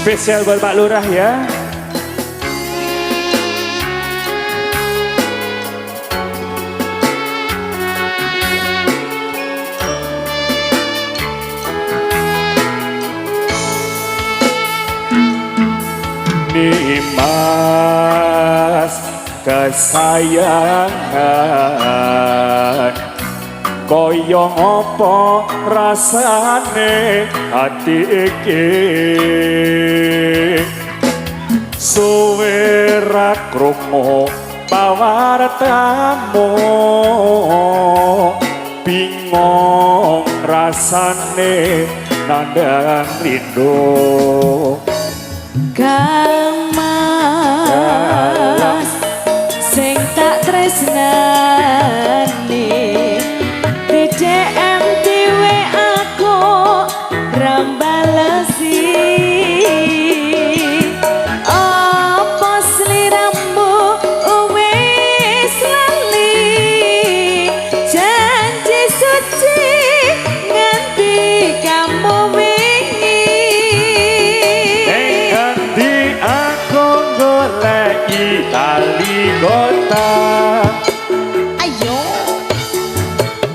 Spesial buat Pak Lurah ya. Nimas kesayangan, koyo ngopo rasane ati iki, suwe ra krungu pawartamu, bingung rasane nandang rindu. Kamas sing tak tresnani di DM dhewe aku rambalesi. Apa sliramu wis lali janji suci nganti kamu tali kota. Ayo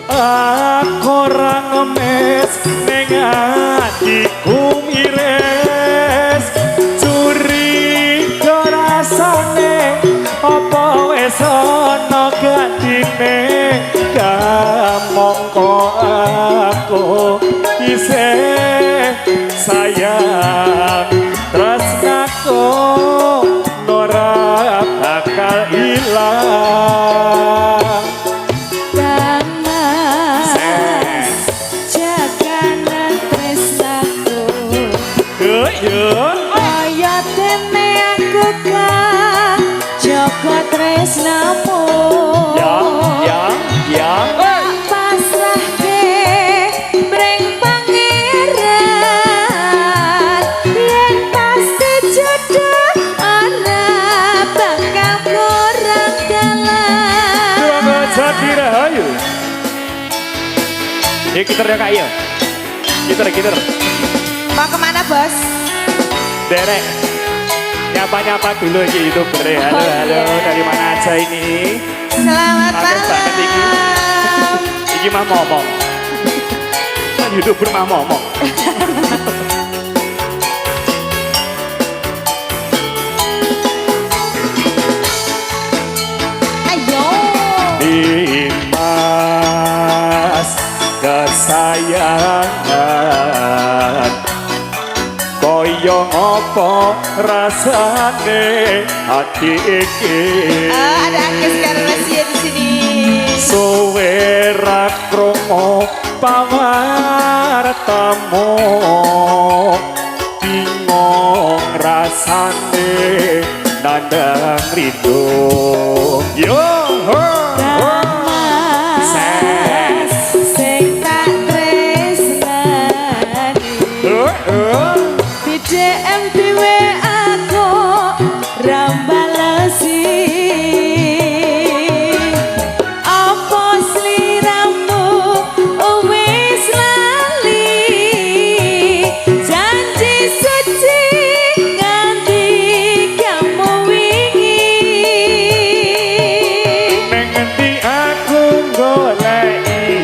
aku ora ngemes ning atiku mires, curiga rasane apa wis ana gatine, kamangka aku isih sayang tresnaku bakal hilang. Kamas jaganan tresnaku, kaya dene aku kan jaga tresnamu. Yang pasrahke bring pangeran, yen pasti jodoh ora bakal kurang dalam. Jati Rahayu. Ya gitar ya kak ya. Gitar. Mau kemana bos? Derek. Nyapa dulu aja YouTuber ya. Halo, dari mana aja ini? Selamat banget ini. malam. Iki mah ngomong. YouTuber mah ngomong. Ayo. Nimas kesayangan, koyo ngopo rasane hati iki. Ada Agnes Karnasia di sini. Suwe ra krungu pawartamu, bingung rasane nandang rindu. Yo Kamas sing tak tresnani di DM dhewe aku rambalesi. Apa sliramu wis lali janji suci nganti kamu wingi. ning ngendi aku goleki.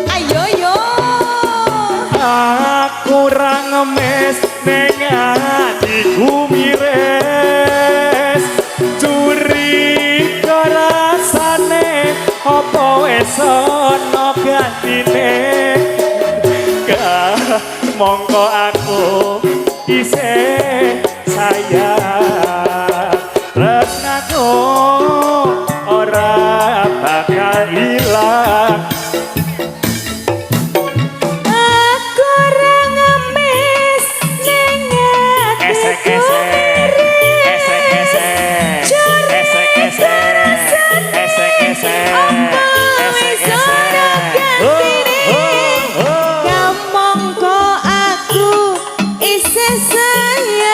Ayo yo. Aku ra ngemes ning atiku mires, curiga rasane apa wis ana gantine, mongko aku isih sayang tresnaku ora bakal hilang. Aku ora ngemis ning atiku miris. Apa wis ora gantine, kamangka aku isih sayang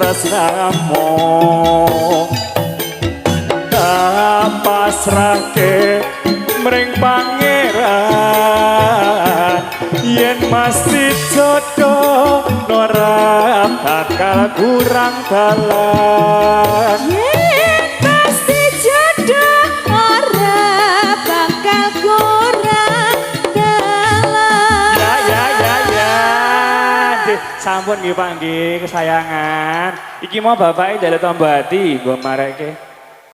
tresnamu pasrahke mring pangeran yen mesti jodoh ora bakal kurang dalan Yen pasti jodoh ora bakal kurang dalam. ya Nggih, sampun nggih Pak nggih kesayangan iki mau bapake njaluk tombati nggo mareke